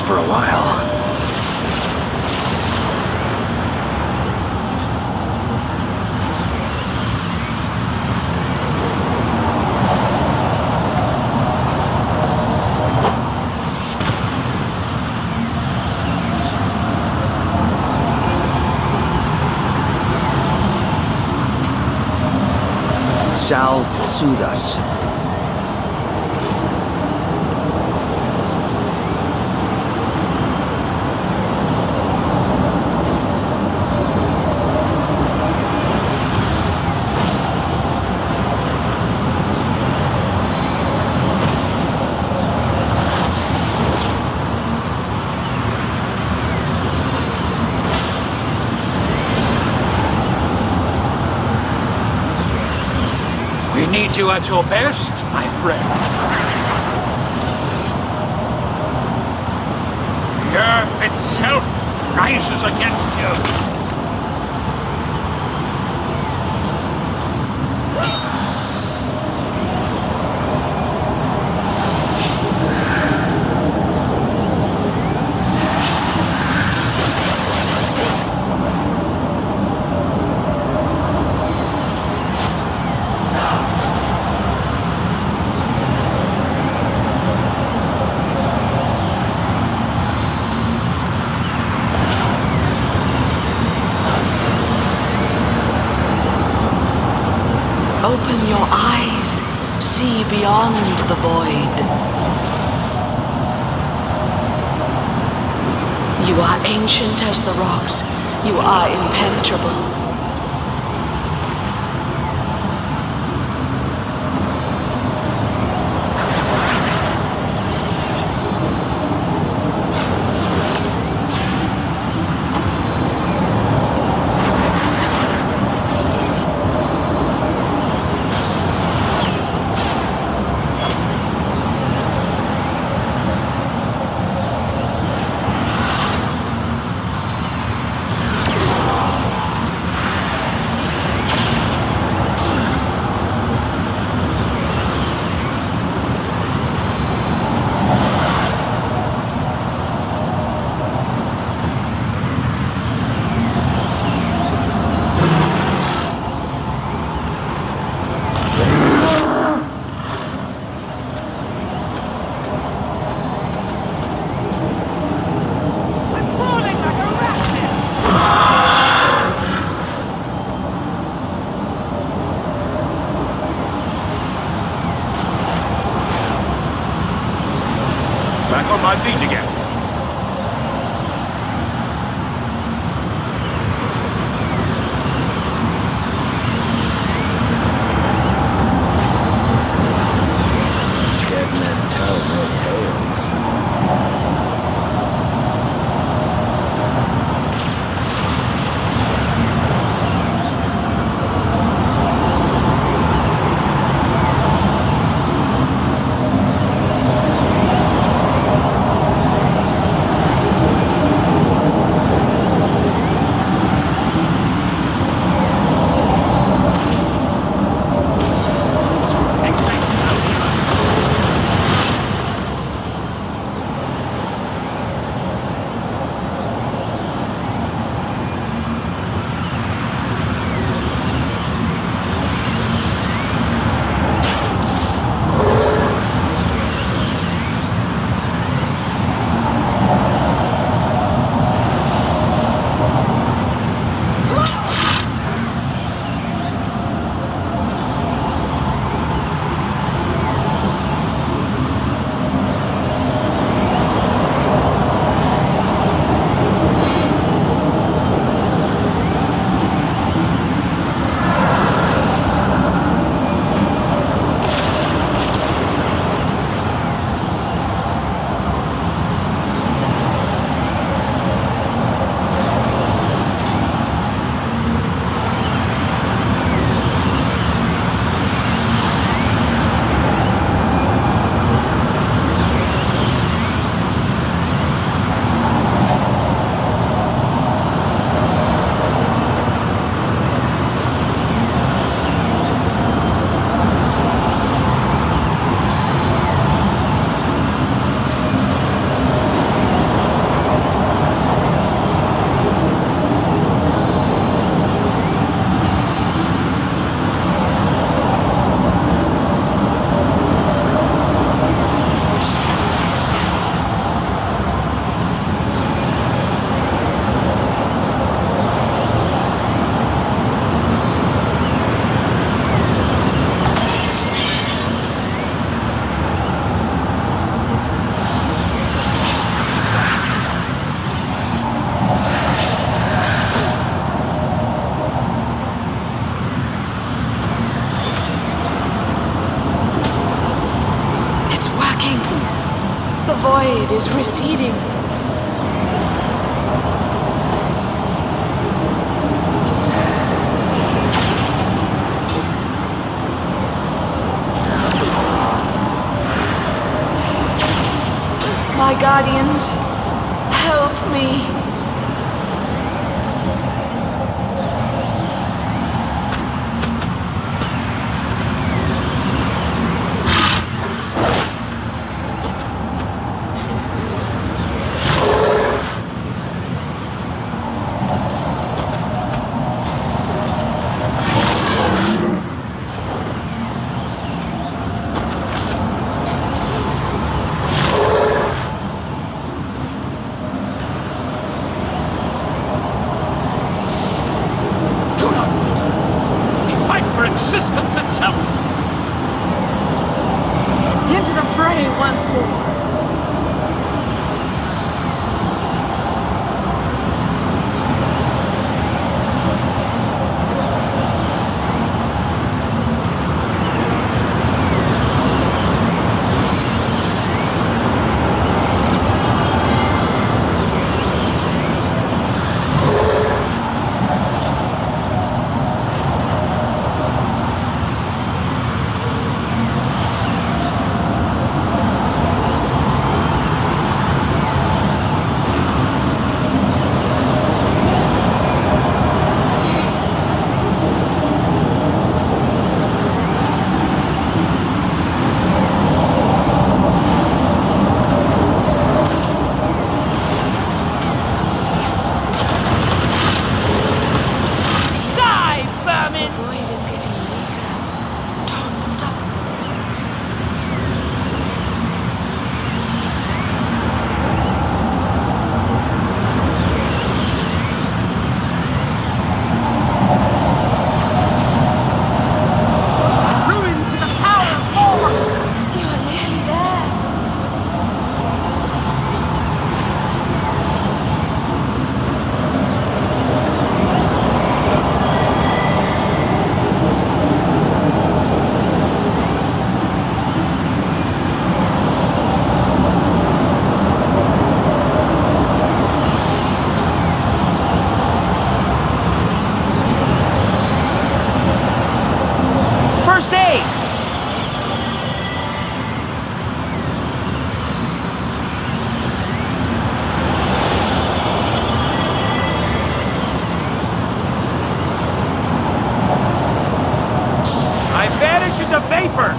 for a while. Salve to soothe us. We need you at your best, my friend. The earth itself rises against you. Open your eyes, see beyond the void. You are ancient as the rocks, you are impenetrable. void is receding. My guardians, help me. Existence itself! Into the fray once more! Into vapor!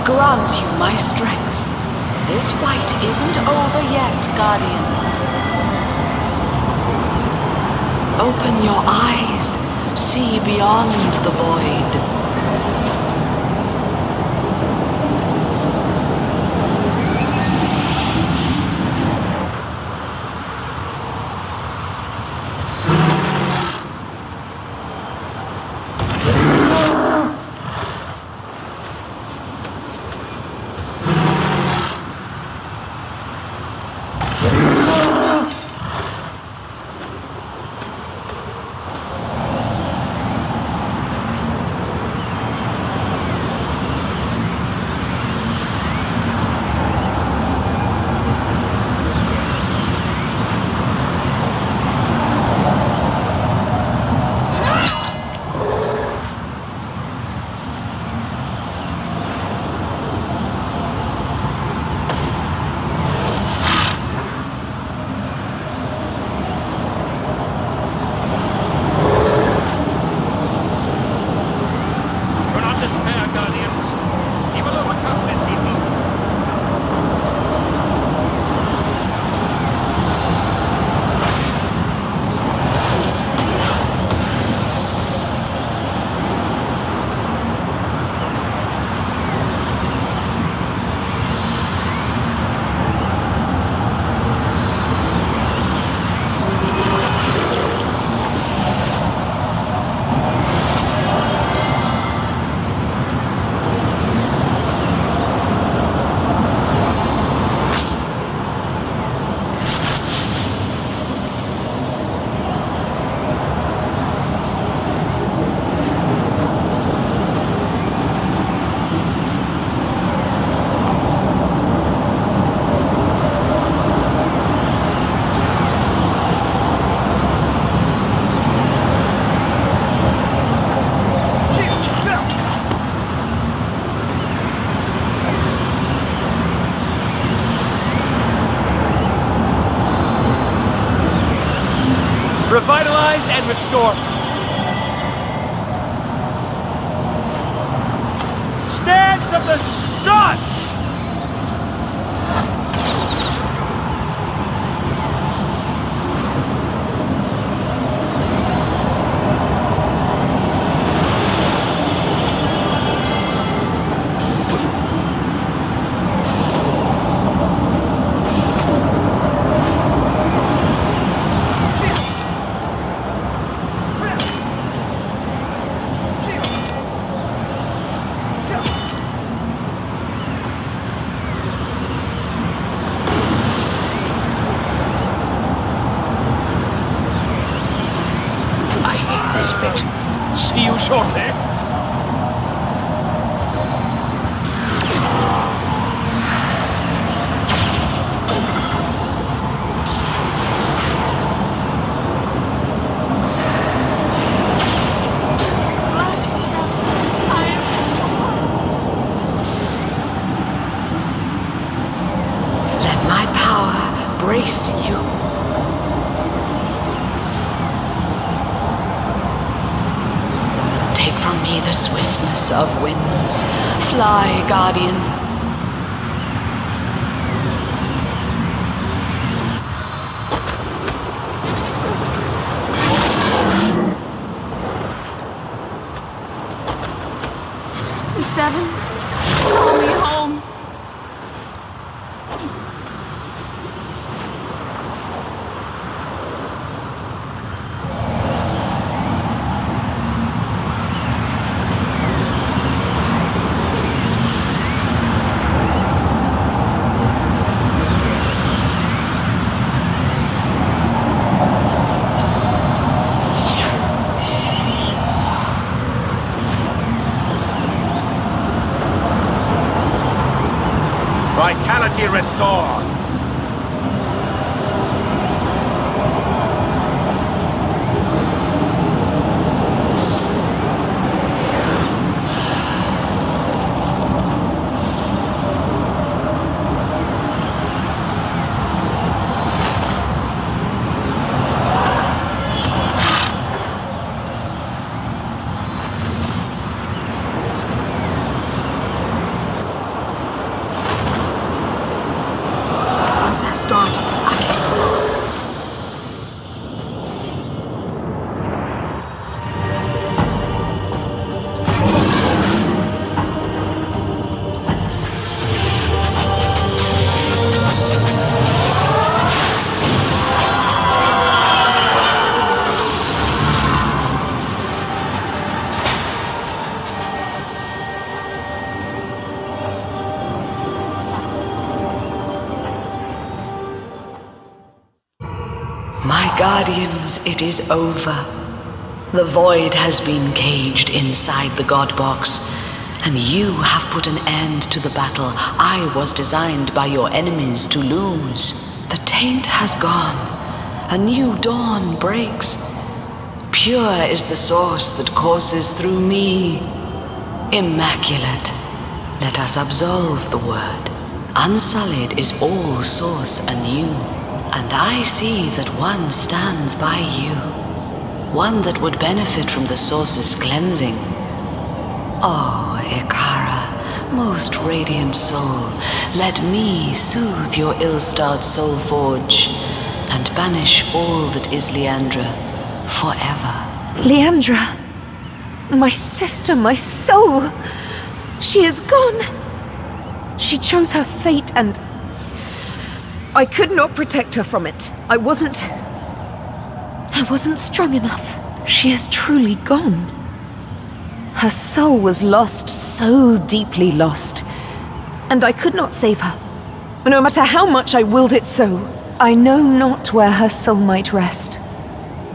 Grant you my strength. This fight isn't over yet, Guardian. Open your eyes. See beyond the void. revitalized and restored. Stance of the Studs! See you shortly. Let my power brace you. From me the swiftness of winds. Fly, Guardian. The Seven, call me home. Vitality restored. My guardians, it is over. The void has been caged inside the God Box, and you have put an end to the battle I was designed by your enemies to lose. The taint has gone. A new dawn breaks. Pure is the source that courses through me. Immaculate. Let us absolve the word. Unsullied is all source anew. And I see that one stands by you. One that would benefit from the source's cleansing. Oh, Ikara, most radiant soul, let me soothe your ill-starred soul forge and banish all that is Leandra forever. Leandra, my sister, my soul, she is gone. She chose her fate and I could not protect her from it. I wasn't strong enough. She is truly gone. Her soul was lost, so deeply lost. And I could not save her. No matter how much I willed it so. I know not where her soul might rest.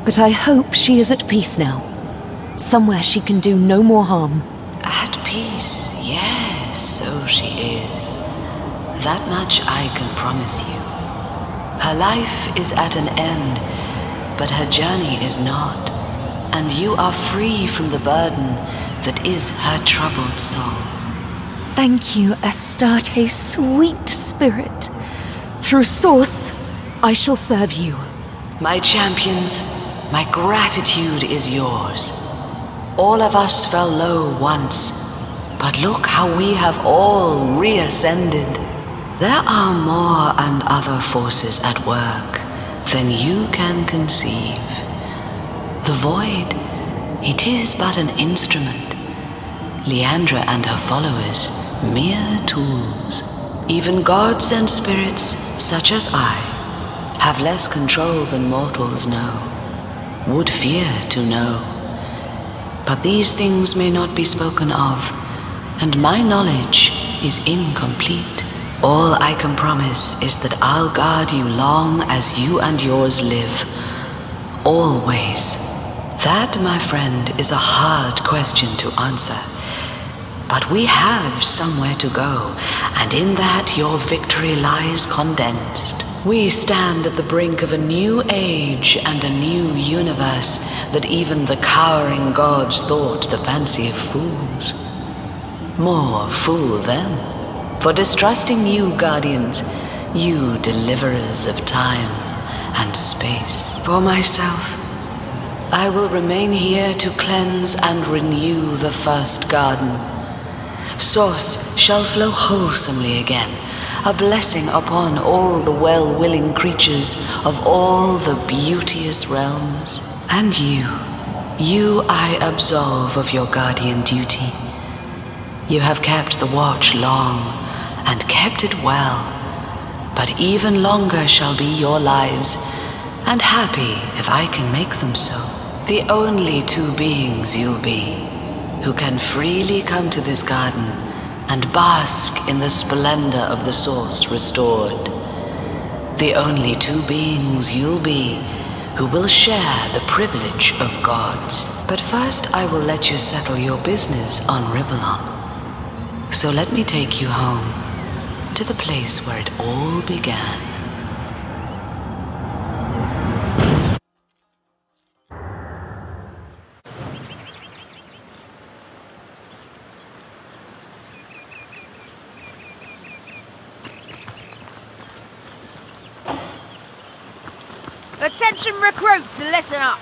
But I hope she is at peace now. Somewhere she can do no more harm. At peace, yes, so she is. That much I can promise you. Her life is at an end, but her journey is not. And you are free from the burden that is her troubled soul. Thank you, Astarte, sweet spirit. Through Source, I shall serve you. My champions, my gratitude is yours. All of us fell low once, but look how we have all reascended. There are more and other forces at work than you can conceive. The void, it is but an instrument. Leandra and her followers, mere tools. Even gods and spirits, such as I, have less control than mortals know, would fear to know. But these things may not be spoken of, and my knowledge is incomplete. All I can promise is that I'll guard you long as you and yours live. Always. That, my friend, is a hard question to answer. But we have somewhere to go, and in that your victory lies condensed. We stand at the brink of a new age and a new universe that even the cowering gods thought the fancy of fools. More fool them, for distrusting you, guardians, you deliverers of time and space. For myself, I will remain here to cleanse and renew the first garden. Source shall flow wholesomely again, a blessing upon all the well-willing creatures of all the beauteous realms. And you I absolve of your guardian duty. You have kept the watch long, and kept it well, but even longer shall be your lives, and happy if I can make them so. The only two beings you'll be, who can freely come to this garden and bask in the splendor of the source restored. The only two beings you'll be who will share the privilege of gods. But first I will let you settle your business on Rivellon. So let me take you home, to the place where it all began. Attention recruits, listen up.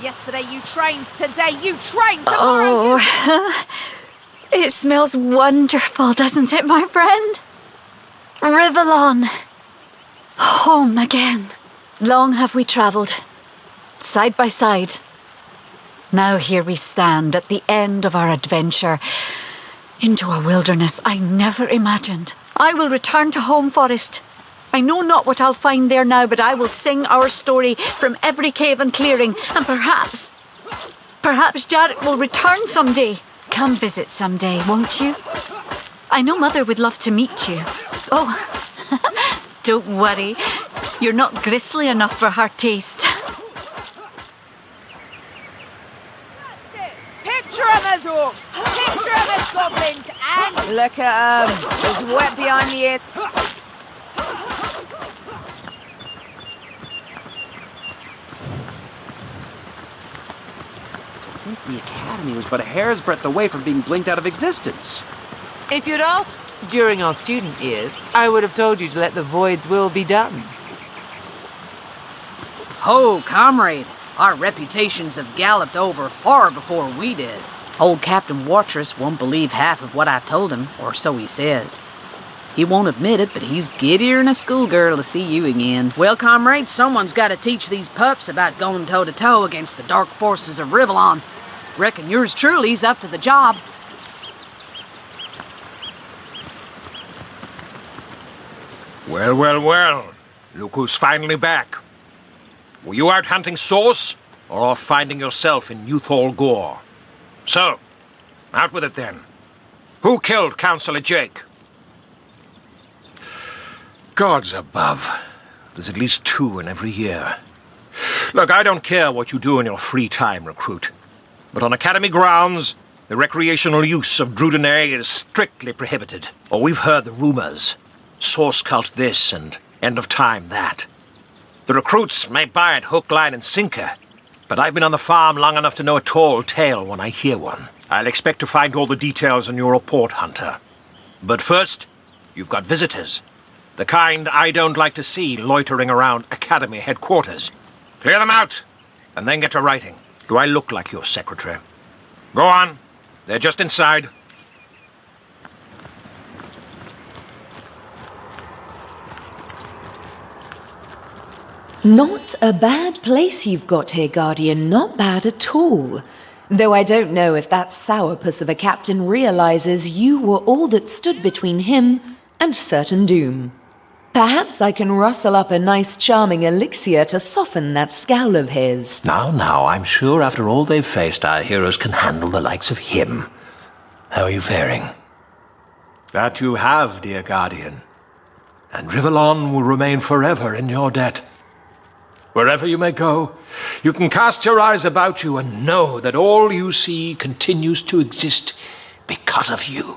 Yesterday you trained, today you train, tomorrow It smells wonderful, doesn't it, my friend? Rivellon. Home again. Long have we travelled, side by side. Now here we stand at the end of our adventure into a wilderness I never imagined. I will return to Home Forest. I know not what I'll find there now, but I will sing our story from every cave and clearing, and perhaps Jarrett will return someday. Come visit someday, won't you? I know Mother would love to meet you. Oh, don't worry. You're not gristly enough for her taste. Picture 'em as orcs, picture 'em as goblins, and look at 'em. There's wet behind the ear. The Academy was but a hair's breadth away from being blinked out of existence. If you'd asked during our student years, I would have told you to let the Void's will be done. Ho, comrade! Our reputations have galloped over far before we did. Old Captain Watrous won't believe half of what I told him, or so he says. He won't admit it, but he's giddier than a schoolgirl to see you again. Well, comrade, someone's got to teach these pups about going toe-to-toe against the dark forces of Rivellon. Reckon yours truly's up to the job. Well, well, well. Look who's finally back. Were you out hunting Source, or off finding yourself in Youthall Gore? So, out with it then. Who killed Councillor Jake? Gods above. There's at least 2 in every year. Look, I don't care what you do in your free time, recruit. But on Academy grounds, the recreational use of Drudenay is strictly prohibited. Oh, we've heard the rumors. Source cult this and end of time that. The recruits may buy it hook, line, and sinker, but I've been on the farm long enough to know a tall tale when I hear one. I'll expect to find all the details in your report, Hunter. But first, you've got visitors. The kind I don't like to see loitering around Academy headquarters. Clear them out! and then get to writing. Do I look like your secretary? Go on. They're just inside. Not a bad place you've got here, Guardian. Not bad at all. Though I don't know if that sourpuss of a captain realizes you were all that stood between him and certain doom. Perhaps I can rustle up a nice charming elixir to soften that scowl of his. Now, I'm sure after all they've faced, our heroes can handle the likes of him. How are you faring? That you have, dear Guardian. And Rivellon will remain forever in your debt. Wherever you may go, you can cast your eyes about you and know that all you see continues to exist because of you.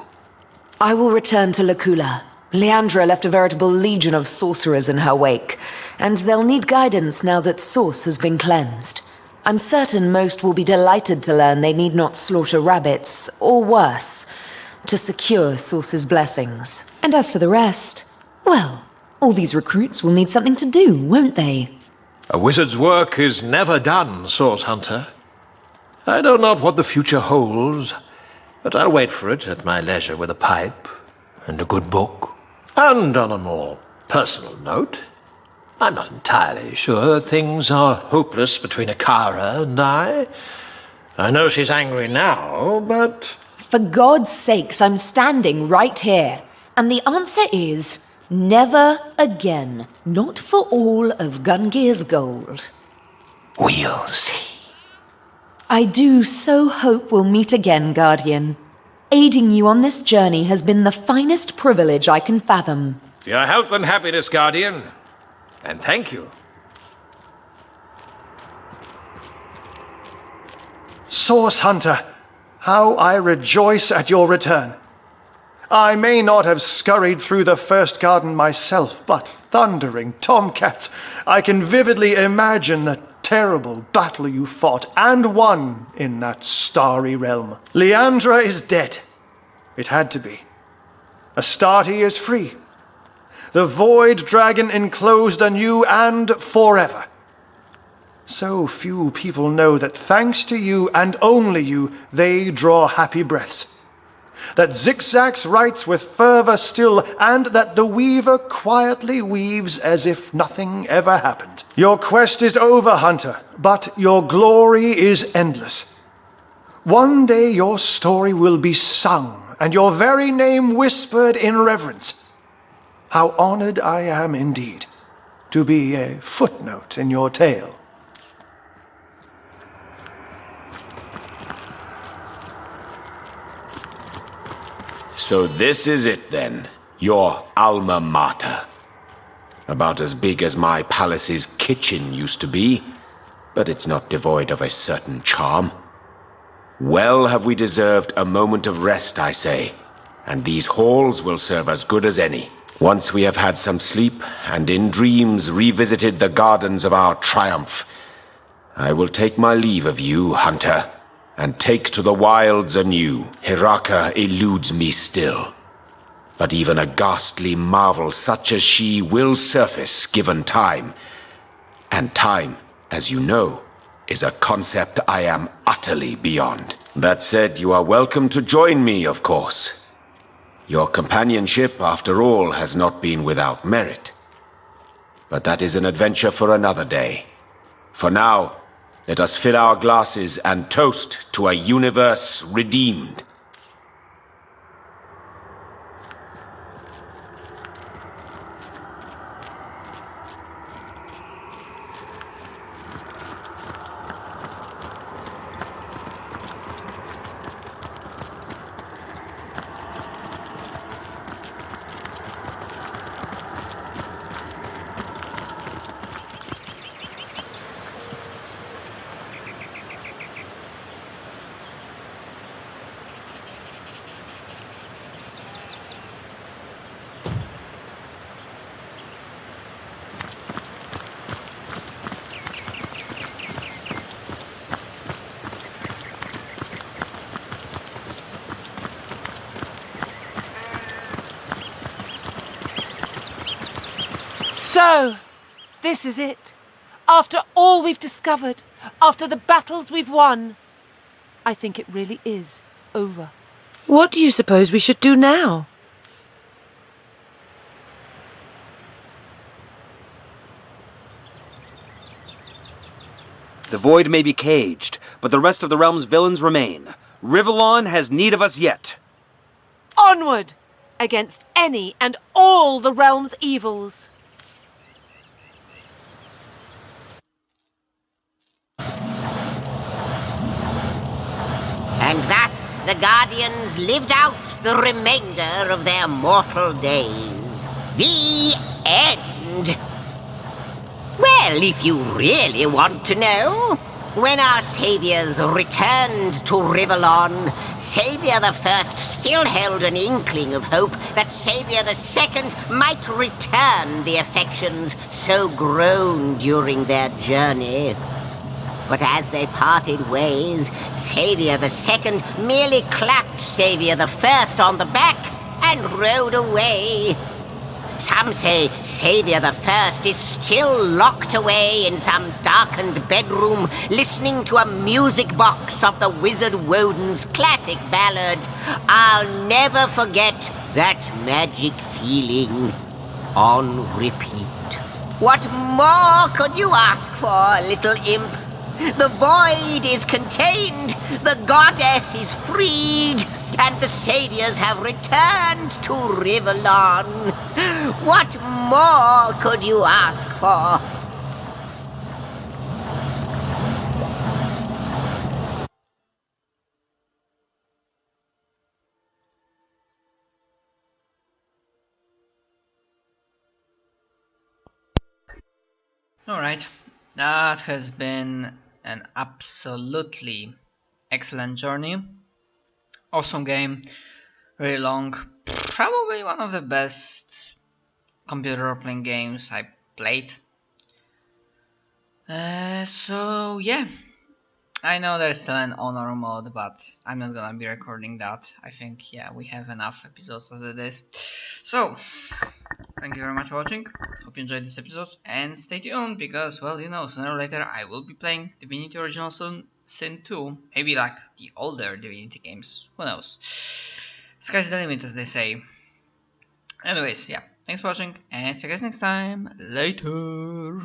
I will return to Lacula. Leandra left a veritable legion of sorcerers in her wake, and they'll need guidance now that Source has been cleansed. I'm certain most will be delighted to learn they need not slaughter rabbits, or worse, to secure Source's blessings. And as for the rest, well, all these recruits will need something to do, won't they? A wizard's work is never done, Source Hunter. I know not what the future holds, but I'll wait for it at my leisure with a pipe and a good book. And on a more personal note, I'm not entirely sure things are hopeless between Akara and I. I know she's angry now, but... For God's sakes, I'm standing right here. And the answer is... never again. Not for all of Gungear's gold. We'll see. I do so hope we'll meet again, Guardian. Aiding you on this journey has been the finest privilege I can fathom. Your health and happiness, Guardian. And thank you. Source Hunter, how I rejoice at your return. I may not have scurried through the first garden myself, but thundering tomcats, I can vividly imagine the terrible battle you fought and won in that starry realm. Leandra is dead. It had to be. Astarte is free. The Void Dragon enclosed anew and forever. So few people know that thanks to you and only you, they draw happy breaths. That Zigzags writes with fervor still, and that the Weaver quietly weaves as if nothing ever happened. Your quest is over, Hunter, but your glory is endless. One day your story will be sung, and your very name whispered in reverence. How honored I am indeed to be a footnote in your tale. So this is it then, your alma mater. About as big as my palace's kitchen used to be, but it's not devoid of a certain charm. Well have we deserved a moment of rest, I say, and these halls will serve as good as any. Once we have had some sleep, and in dreams revisited the gardens of our triumph, I will take my leave of you, Hunter, and take to the wilds anew. Hiraka eludes me still, but even a ghastly marvel such as she will surface given time. And time, as you know, is a concept I am utterly beyond. That said, you are welcome to join me, of course. Your companionship, after all, has not been without merit. But that is an adventure for another day. For now, let us fill our glasses and toast to a universe redeemed. So, this is it. After all we've discovered, after the battles we've won, I think it really is over. What do you suppose we should do now? The void may be caged, but the rest of the realm's villains remain. Rivellon has need of us yet. Onward! Against any and all the realm's evils. And thus the Guardians lived out the remainder of their mortal days. The end. Well, if you really want to know, when our saviors returned to Rivellon, Savior the First still held an inkling of hope that Savior the Second might return the affections so grown during their journey. But as they parted ways, Savior the Second merely clapped Savior the First on the back and rode away. Some say Savior the First is still locked away in some darkened bedroom, listening to a music box of the Wizard Woden's classic ballad, I'll Never Forget That Magic Feeling, on repeat. What more could you ask for, little imp? The void is contained, the goddess is freed, and the saviors have returned to Rivellon. What more could you ask for? Alright, that has been an absolutely excellent journey. Awesome game, really long, probably one of the best computer role-playing games I played. So yeah, I know there's still an honor mode, but I'm not gonna be recording that. I think, yeah, we have enough episodes as it is. So, thank you very much for watching. Hope you enjoyed this episode, and stay tuned because, well, you know, sooner or later I will be playing Divinity Original Sin 2. Maybe like the older Divinity games. Who knows? Sky's the limit, as they say. Anyways, yeah. Thanks for watching, and see you guys next time. Later.